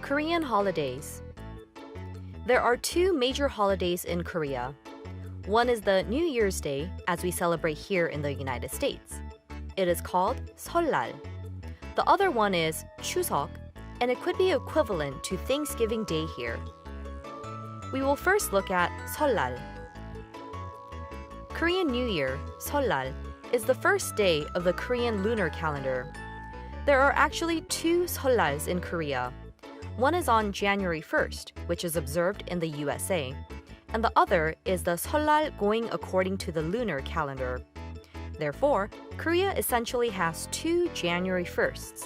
Korean holidays. There are two major holidays in Korea. One is the New Year's Day, as we celebrate here in the United States. It is called Seollal. The other one is Chuseok, and it could be equivalent to Thanksgiving Day here. We will first look at Seollal. Korean New Year, Seollal, is the first day of the Korean lunar calendar. There are actually two Seollals in Korea. One is on January 1st, which is observed in the USA, and the other is the Seollal going according to the lunar calendar. Therefore, Korea essentially has two January 1sts.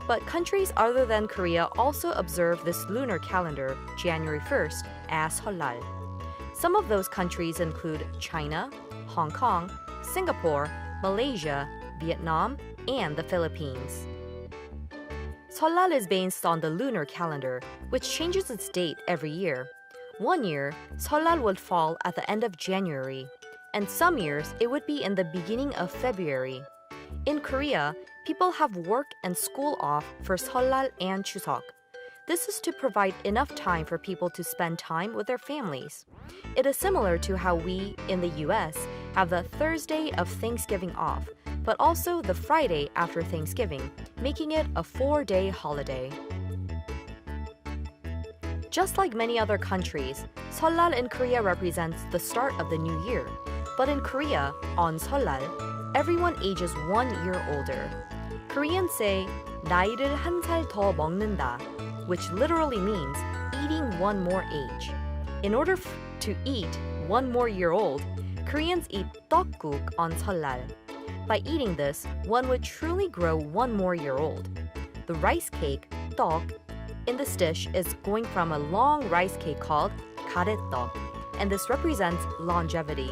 But countries other than Korea also observe this lunar calendar, January 1st, as Seollal. Some of those countries include China, Hong Kong, Singapore, Malaysia, Vietnam, and the Philippines. Seollal is based on the lunar calendar, which changes its date every year. One year, Seollal would fall at the end of January, and some years it would be in the beginning of February. In Korea, people have work and school off for Seollal and Chuseok. This is to provide enough time for people to spend time with their families. It is similar to how we, in the US, have the Thursday of Thanksgiving off, but also the Friday after Thanksgiving, making it a 4-day holiday. Just like many other countries, Seollal in Korea represents the start of the new year. But in Korea, on Seollal, everyone ages 1 year older. Koreans say, 나이를 한 살 더 먹는다, which literally means eating one more age. In order to eat 1 more year old, Koreans eat 떡국 on Seollal. By eating this, one would truly grow 1 more year old. The rice cake, 떡, in this dish is going from a long rice cake called 가래떡, and this represents longevity.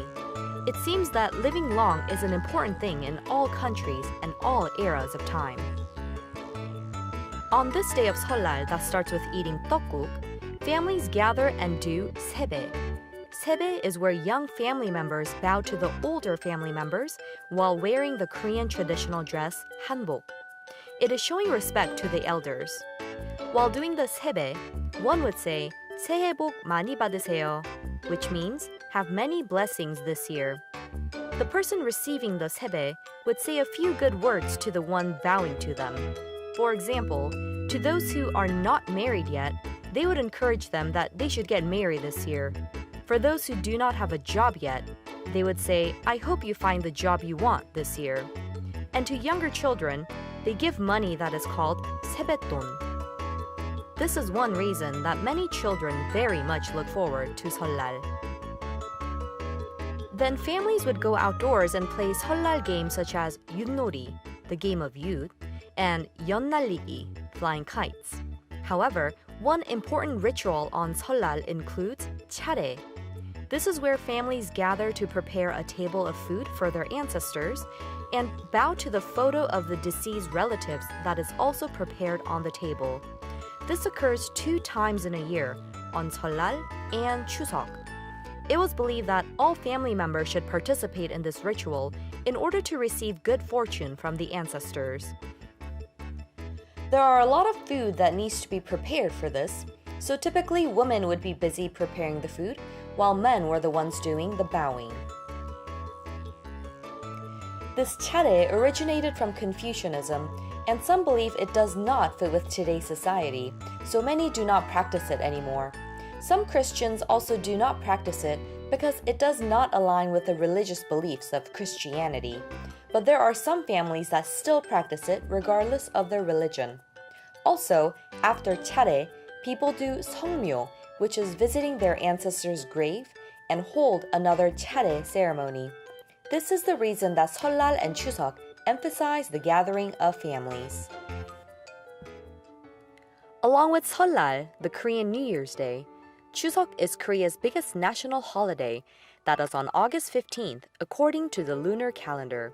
It seems that living long is an important thing in all countries and all eras of time. On this day of Seollal that starts with eating 떡국, families gather and do 세배. 세배 is where young family members bow to the older family members while wearing the Korean traditional dress hanbok. It is showing respect to the elders. While doing the 세배, one would say 새해 복 많이 받으세요, which means have many blessings this year. The person receiving the 세배 would say a few good words to the one bowing to them. For example, to those who are not married yet, they would encourage them that they should get married this year. For those who do not have a job yet, they would say, I hope you find the job you want this year. And to younger children, they give money that is called 세뱃돈. This is one reason that many children very much look forward to Seollal. Then families would go outdoors and play Seollal games such as 윷놀이, the game of 윷, and 연날리기, flying kites. However, one important ritual on Seollal includes 차례. This is where families gather to prepare a table of food for their ancestors and bow to the photo of the deceased relatives that is also prepared on the table. This occurs 2 times in a year, on Seollal and Chuseok. It was believed that all family members should participate in this ritual in order to receive good fortune from the ancestors. There are a lot of food that needs to be prepared for this, so typically women would be busy preparing the food, while men were the ones doing the bowing. This 차례 originated from Confucianism, and some believe it does not fit with today's society, so many do not practice it anymore. Some Christians also do not practice it because it does not align with the religious beliefs of Christianity. But there are some families that still practice it regardless of their religion. Also, after 차례, people do 성묘, which is visiting their ancestors' grave, and hold another 차례 ceremony. This is the reason that Seollal and Chuseok emphasize the gathering of families. Along with Seollal, the Korean New Year's Day, Chuseok is Korea's biggest national holiday that is on August 15th according to the lunar calendar.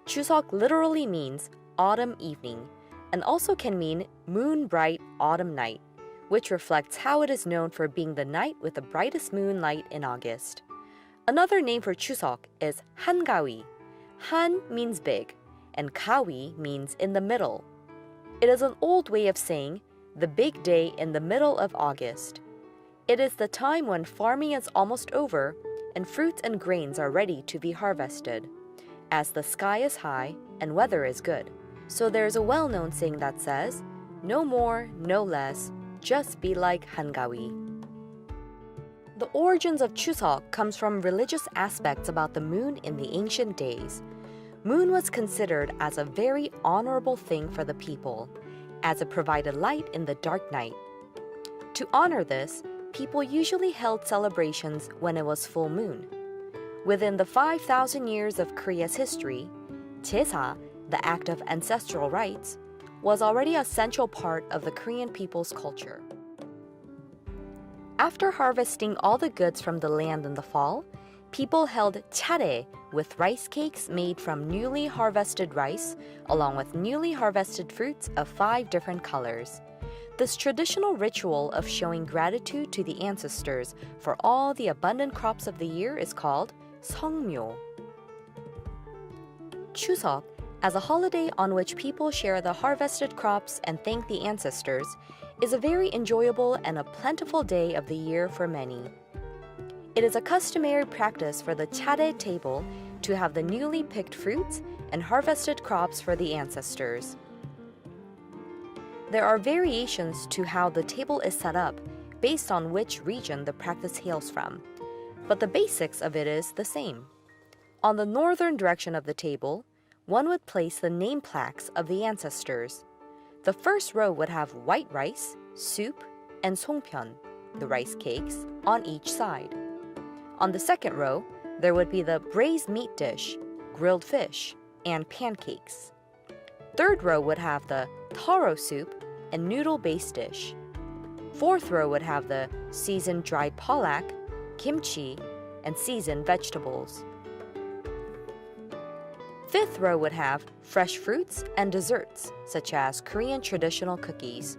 Chuseok literally means autumn evening and also can mean moon-bright autumn night, which reflects how it is known for being the night with the brightest moonlight in August. Another name for Chuseok is 한가위, Han means big, and Kawi means in the middle. It is an old way of saying the big day in the middle of August. It is the time when farming is almost over and fruits and grains are ready to be harvested, as the sky is high and weather is good. So there's a well-known saying that says, no more, no less, just be like Hangawi. The origins of Chuseok comes from religious aspects about the moon in the ancient days. Moon was considered as a very honorable thing for the people, as it provided light in the dark night. To honor this, people usually held celebrations when it was full moon. Within the 5,000 years of Korea's history, 제사, the act of ancestral rites, was already a central part of the Korean people's culture. After harvesting all the goods from the land in the fall, people held 차례 with rice cakes made from newly harvested rice, along with newly harvested fruits of 5 different colors. This traditional ritual of showing gratitude to the ancestors for all the abundant crops of the year is called 성묘. Chuseok, as a holiday on which people share the harvested crops and thank the ancestors, is a very enjoyable and a plentiful day of the year for many. It is a customary practice for the 차례 table to have the newly picked fruits and harvested crops for the ancestors. There are variations to how the table is set up based on which region the practice hails from, but the basics of it is the same. On the northern direction of the table, one would place the name plaques of the ancestors. The first row would have white rice, soup, and songpyeon, the rice cakes, on each side. On the second row, there would be the braised meat dish, grilled fish, and pancakes. Third row would have the taro soup and noodle-based dish. Fourth row would have the seasoned dried pollack, kimchi, and seasoned vegetables. Fifth row would have fresh fruits and desserts, such as Korean traditional cookies.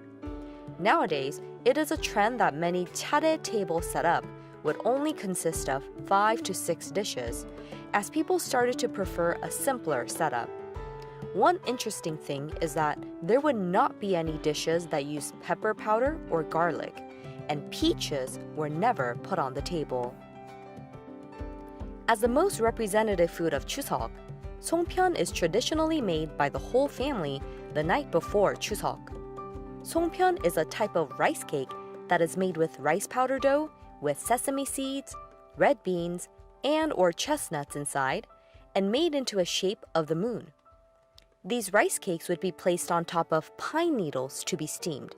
Nowadays, it is a trend that many 차례 tables set up would only consist of 5 to 6 dishes, as people started to prefer a simpler setup. One interesting thing is that there would not be any dishes that used pepper powder or garlic, and peaches were never put on the table. As the most representative food of Chuseok, songpyeon is traditionally made by the whole family the night before Chuseok. Songpyeon is a type of rice cake that is made with rice powder dough with sesame seeds, red beans, and or chestnuts inside, and made into a shape of the moon. These rice cakes would be placed on top of pine needles to be steamed,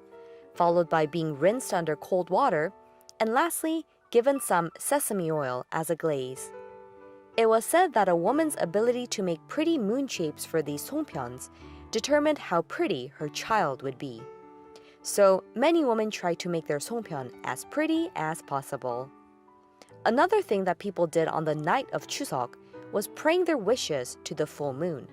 followed by being rinsed under cold water, and lastly, given some sesame oil as a glaze. It was said that a woman's ability to make pretty moon shapes for these songpyeons determined how pretty her child would be. So many women try to make their songpyeon as pretty as possible. Another thing that people did on the night of Chuseok was praying their wishes to the full moon.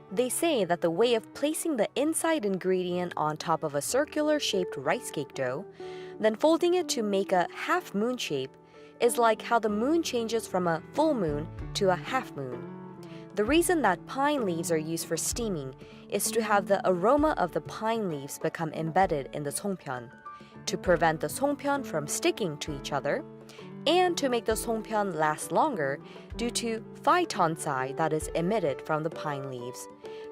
They say that the way of placing the inside ingredient on top of a circular-shaped rice cake dough, then folding it to make a half moon shape, is like how the moon changes from a full moon to a half moon. The reason that pine leaves are used for steaming is to have the aroma of the pine leaves become embedded in the songpyeon, to prevent the songpyeon from sticking to each other, and to make the songpyeon last longer due to phytoncide that is emitted from the pine leaves.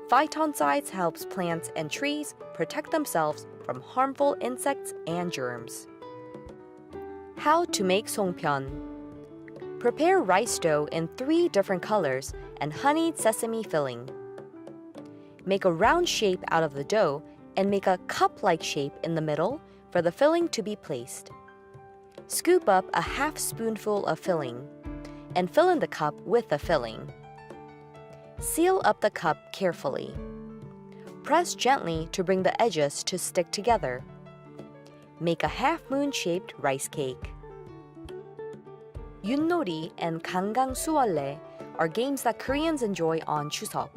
Phytoncides helps plants and trees protect themselves from harmful insects and germs. How to make songpyeon. Prepare rice dough in 3 different colors and honeyed sesame filling. Make a round shape out of the dough and make a cup-like shape in the middle for the filling to be placed. Scoop up a half spoonful of filling and fill in the cup with the filling. Seal up the cup carefully. Press gently to bring the edges to stick together. Make a half-moon-shaped rice cake. 윷놀이 and 강강수월래 are games that Koreans enjoy on Chuseok.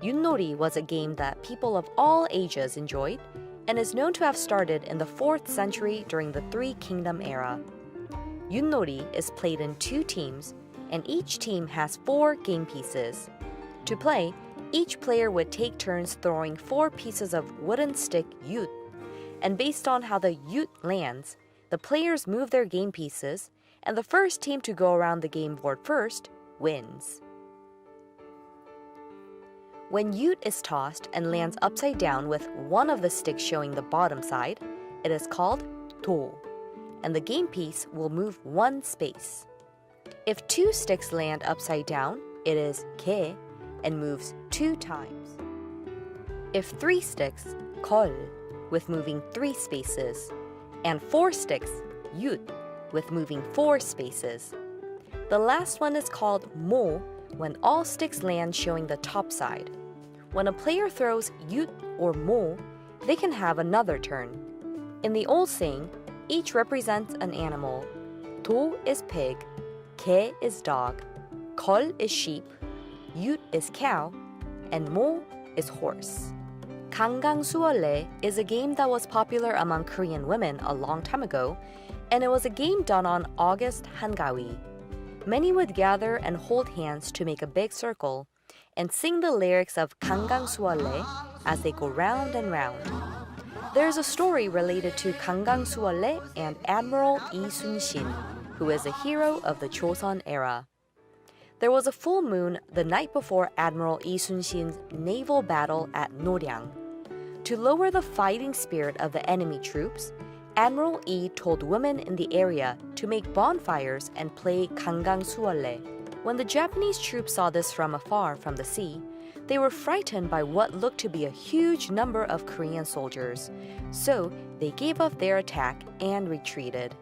윷놀이 was a game that people of all ages enjoyed and is known to have started in the 4th century during the Three Kingdom era. Yunnori is played in 2 teams, and each team has 4 game pieces. To play, each player would take turns throwing 4 pieces of wooden stick yut, and based on how the yut lands, the players move their game pieces, and the first team to go around the game board first wins. When yut is tossed and lands upside down with one of the sticks showing the bottom side, it is called do, and the game piece will move 1 space. If 2 sticks land upside down, it is 개 and moves 2 times. If 3 sticks, 걸, with moving 3 spaces, and 4 sticks, yut, with moving 4 spaces. The last one is called 모 when all sticks land showing the top side. When a player throws yut or 모, they can have another turn. In the old saying, each represents an animal. 도 is pig, 개 is dog, 걸 is sheep, yut is cow, and 모 is horse. 강강수월래 is a game that was popular among Korean women a long time ago, and it was a game done on August Hangawi. Many would gather and hold hands to make a big circle and sing the lyrics of 강강수월래 as they go round and round. There's a story related to 강강수월래 and Admiral Lee Sun-shin, who is a hero of the Joseon era. There was a full moon the night before Admiral Lee Sun-shin's naval battle at Noryang. To lower the fighting spirit of the enemy troops, Admiral Lee told women in the area to make bonfires and play 강강수월래. When the Japanese troops saw this from afar from the sea, they were frightened by what looked to be a huge number of Korean soldiers, so they gave up their attack and retreated.